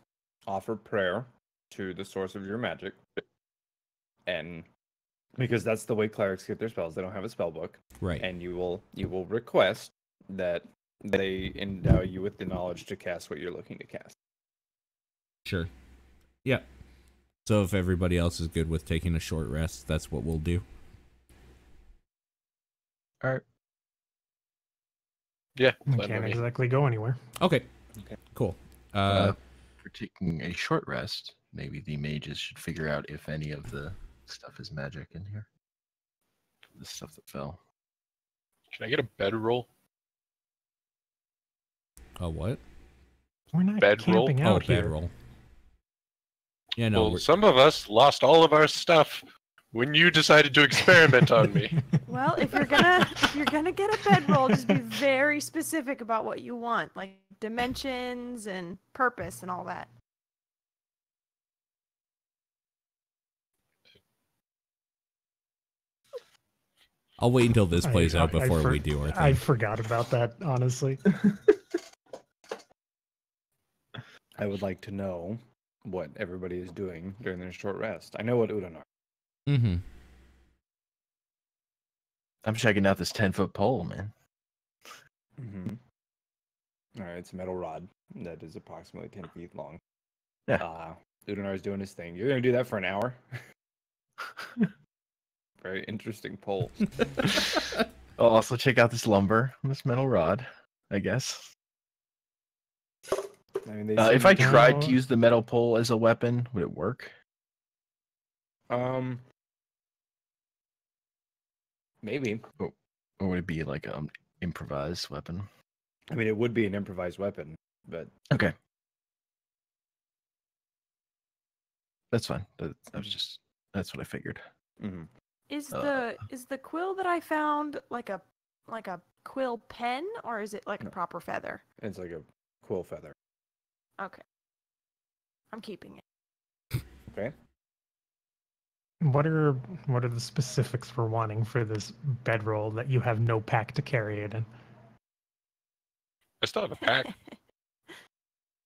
offer prayer to the source of your magic. And because that's the way clerics get their spells. They don't have a spell book. Right. And you will request that they endow you with the knowledge to cast what you're looking to cast. Sure. Yeah. So if everybody else is good with taking a short rest, that's what we'll do. All right. Yeah. We fine with can't me. exactly go anywhere. Okay. Okay. Cool. For taking a short rest, maybe the mages should figure out if any of the stuff is magic in here. The stuff that fell. Can I get a bedroll? A what? We're not Bedroll? camping Oh, out here. bedroll. Yeah, no. Well, some of us lost all of our stuff when you decided to experiment on me. Well, if you're gonna get a bedroll, just be very specific about what you want, like dimensions and purpose and all that. I'll wait until this plays out before I we do our thing. I forgot about that, honestly. I would like to know what everybody is doing during their short rest. I know what Udon are. Mm-hmm. I'm checking out this 10-foot pole, man. All right, it's a metal rod that is approximately 10 feet long. Yeah. Udonar is doing his thing. You're going to do that for an hour? Very interesting pole. I'll also check out this lumber, this metal rod, I guess. I mean, If I tried No. to use the metal pole as a weapon, would it work? Maybe. Or would it be like an improvised weapon? I mean, it would be an improvised weapon, but Okay. That's fine. That's what I figured. mhm. Is the quill that I found like a quill pen, or is it like a No. proper feather? It's like a quill feather. Okay. I'm keeping it. Okay. What are the specifics for wanting for this bedroll that you have no pack to carry it in? I still have a pack.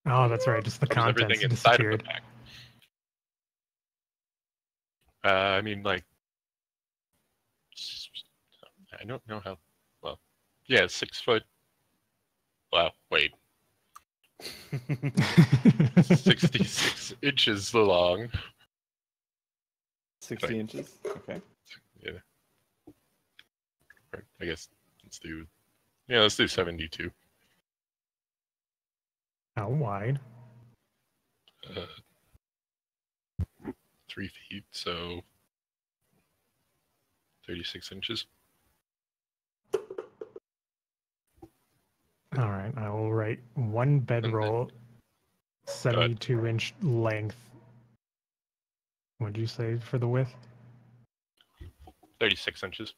Oh, that's right. Just the Covers contents everything inside of the disappeared. pack. I mean, like, I don't know how. Well, yeah, 6 foot. Wow, wait, 66 inches long. 60 inches? Okay. Yeah. Or, I guess let's do 72. How wide? 3 feet, so 36 inches. All right, I will write one bedroll, 72-inch length. What'd you say for the width? 36 inches.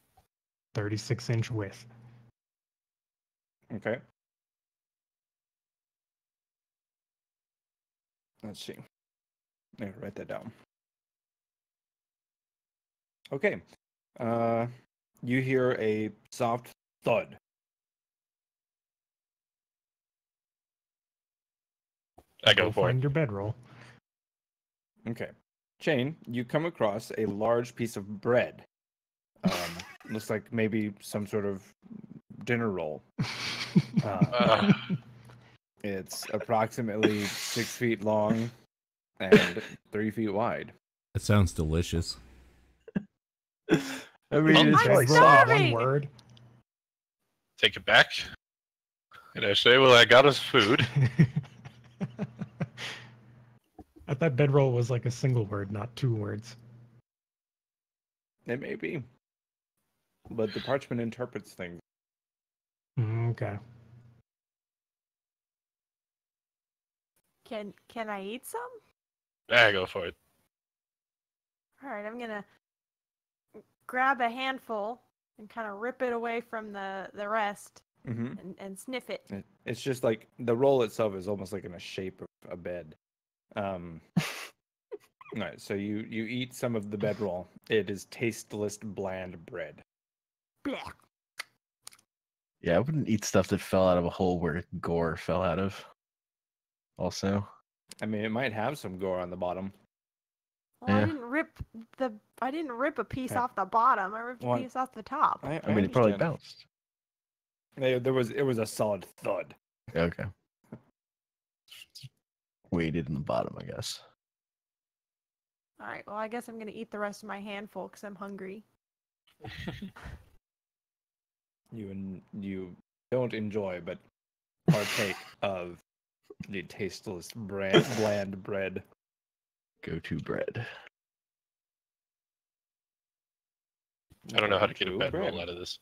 36-inch width. Okay. Let's see. I'm gonna write that down. Okay. You hear a soft thud. I go for find it. your bedroll. Okay. Shane, you come across a large piece of bread. Looks like maybe some sort of dinner roll. It's approximately 6 feet long and 3 feet wide. That sounds delicious. I mean, it's I'm like starving! One word. Take it back. And I say, well, I got us food. I thought bedroll was like a single word, not 2 words. It may be. But the parchment interprets things. Okay. Can I eat some? I go for it. All right, I'm gonna grab a handful and kind of rip it away from the rest and sniff it. It's just like the roll itself is almost like in a shape of a bed. Alright, so you eat some of the bedroll. It is tasteless, bland bread. Blech. Yeah, I wouldn't eat stuff that fell out of a hole where gore fell out of. Also, I mean, it might have some gore on the bottom. Well, Yeah. I didn't rip a piece Okay. off the bottom. I ripped Well, a piece off the top. I mean, it probably understand. bounced. It was a solid thud. Okay. Weighted in the bottom, I guess. All right. Well, I guess I'm gonna eat the rest of my handful because I'm hungry. You don't enjoy, but partake of the tasteless bland bread. Go-to bread. I don't know how to get a Go-to bedroll bread. out of this.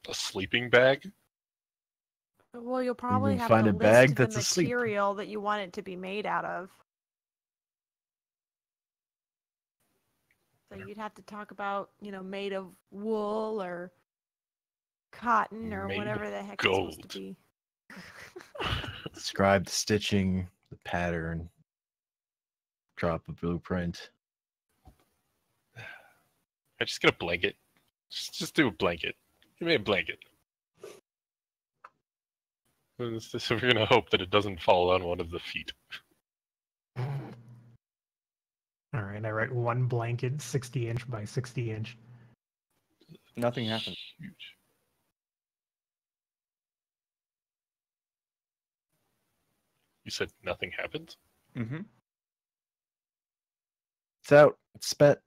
A sleeping bag? Well, you'll probably can have find to a bag list that's the asleep. material that you want it to be made out of. So you'd have to talk about, made of wool or cotton or Made whatever of the heck it's supposed to gold. be. Describe the stitching, the pattern. Drop a blueprint. I just get a blanket. Just do a blanket. Give me a blanket. So we're gonna hope that it doesn't fall on one of the feet. All right, I write 1 blanket, 60 inch by 60 inch. Nothing happened. Huge. You said nothing happens? Mm-hmm. It's out. It's spent.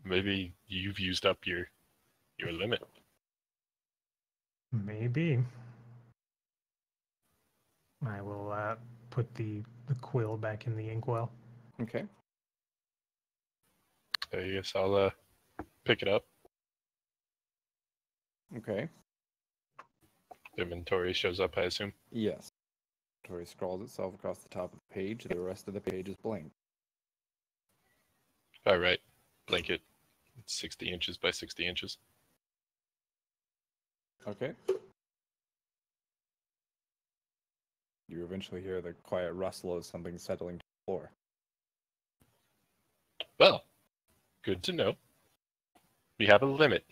Maybe you've used up your limit. Maybe. I will put the quill back in the inkwell. Okay. I guess I'll pick it up. Okay. Inventory shows up, I assume. Yes. Inventory scrolls itself across the top of the page. The rest of the page is blank. All right. Blanket. It's 60 inches by 60 inches. Okay. You eventually hear the quiet rustle of something settling to the floor. Well, good to know. We have a limit.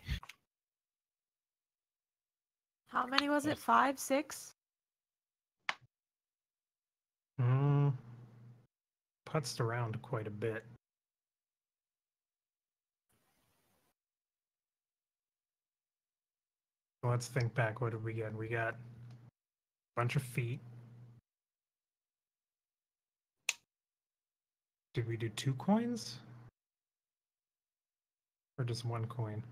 How many was it? 5, 6? Putzed around quite a bit. Let's think back. What did we get? We got a bunch of feet. Did we do 2 coins? Or just 1 coin?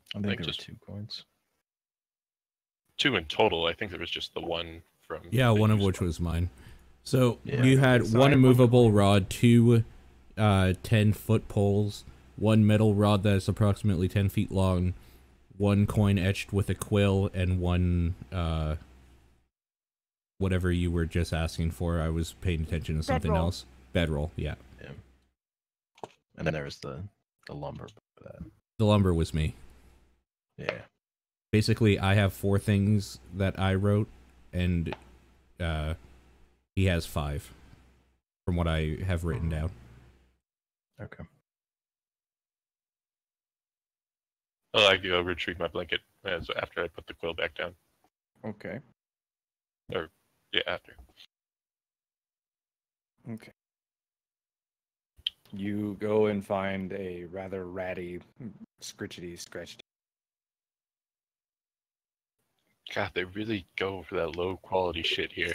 I think Like there were just- 2 coins. 2 in total. I think there was just the one from. Yeah, the one of used which one. was mine. So Yeah. you had Okay, so I one have 1 immovable coin. rod, 2 10-foot poles, 1 metal rod that is approximately 10 feet long, 1 coin etched with a quill, and 1 whatever you were just asking for. I was paying attention to something Bedroll. else. Bedroll, yeah. And then there was the lumber for that. The lumber was me. Yeah. Basically, I have 4 things that I wrote, and he has 5 from what I have written down. Okay. I like to go retrieve my blanket after I put the quill back down. Okay. Or, yeah, after. Okay. You go and find a rather ratty, scritchety scratched. God, they really go for that low quality shit here.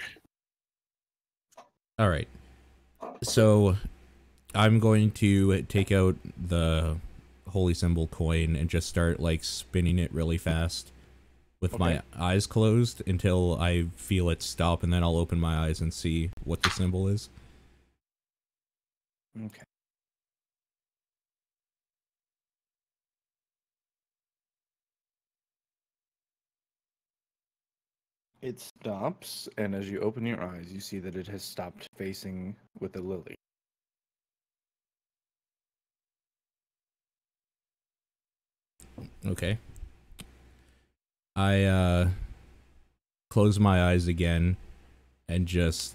All right. So I'm going to take out the holy symbol coin and just start like spinning it really fast with my eyes closed until I feel it stop, and then I'll open my eyes and see what the symbol is. Okay. It stops, and as you open your eyes, you see that it has stopped facing with a lily. Okay. I close my eyes again and just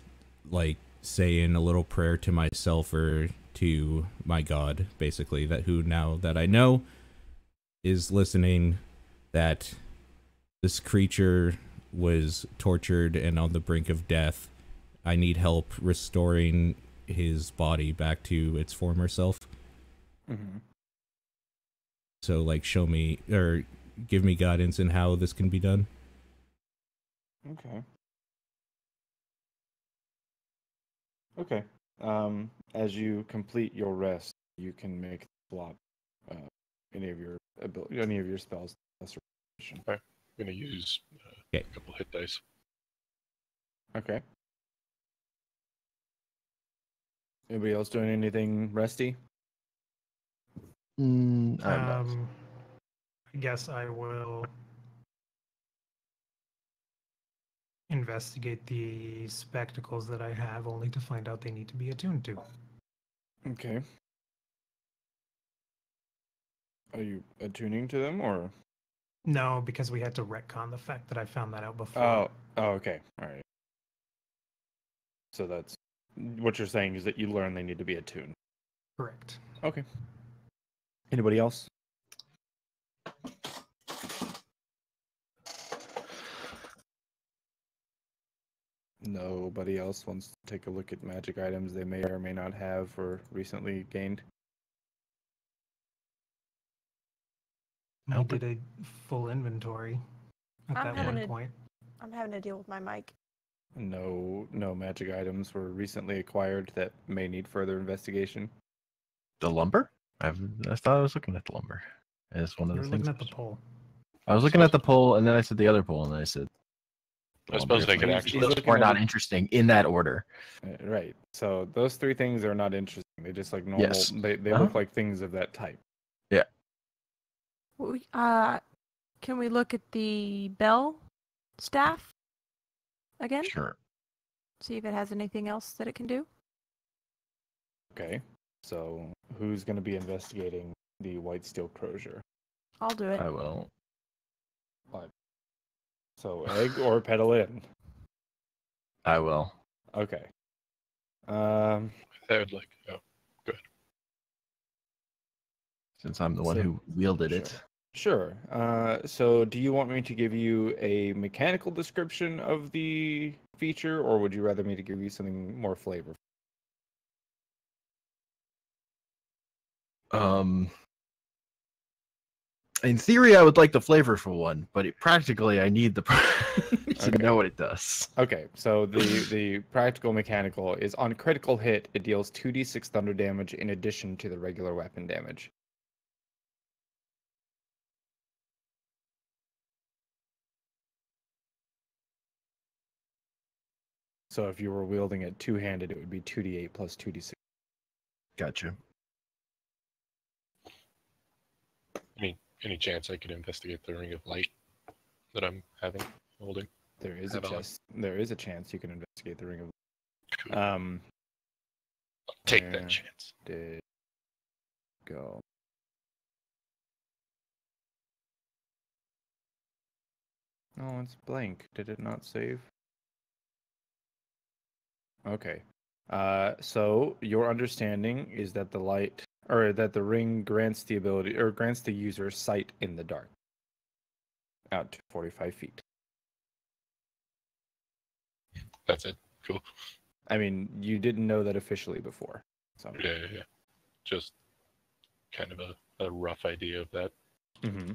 like say in a little prayer to myself or to my God, basically, that who now that I know is listening, that this creature was tortured and on the brink of death. I need help restoring his body back to its former self. Mm-hmm. So, like, show me or give me guidance in how this can be done. Okay. Okay. As you complete your rest, you can make swap any of your spells. Restoration. I'm going to use a couple hit dice. Okay. Anybody else doing anything resty? I'm not. I guess I will investigate the spectacles that I have, only to find out they need to be attuned to. Okay. Are you attuning to them, or? No, because we had to retcon the fact that I found that out before. Oh, okay. All right. So that's what you're saying is that you learn they need to be attuned. Correct. Okay. Anybody else? Nobody else wants to take a look at magic items they may or may not have or recently gained? I did a full inventory at I'm that one having point. I'm having to deal with my mic. No magic items were recently acquired that may need further investigation. The lumber? I thought I was looking at the lumber as one of You the were things. looking at the pole. I was looking at the pole, and then I said the other pole, and then I said. I suppose they could He's actually. looking Or at not it- interesting in that order. Right. So those three things are not interesting. They just like normal. Yes. They Uh-huh. look like things of that type. Can we look at the bell staff again? Sure. See if it has anything else that it can do. Okay. So who's going to be investigating the white steel crozier? I'll do it. I will. So egg or pedal in? I will. Okay. I would like. Oh, good. Since I'm the one So- who wielded it. Sure. So do you want me to give you a mechanical description of the feature, or would you rather me to give you something more flavorful? In theory, I would like the flavorful one, but practically, I need the to Okay. know what it does. Okay, so the practical mechanical is on critical hit, it deals 2d6 thunder damage in addition to the regular weapon damage. So if you were wielding it two-handed, it would be 2d8 plus 2d6. Gotcha. Any chance I could investigate the ring of light that I'm holding? There is Have on. there is a chance you can investigate the ring of. Cool. Take where that chance. Did go. Oh, it's blank. Did it not save? Okay. So your understanding is that the light or that the ring grants the ability, or grants the user sight in the dark, out to 45 feet. That's it. Cool. I mean, you didn't know that officially before, so. Yeah. Just kind of a rough idea of that. Mm-hmm.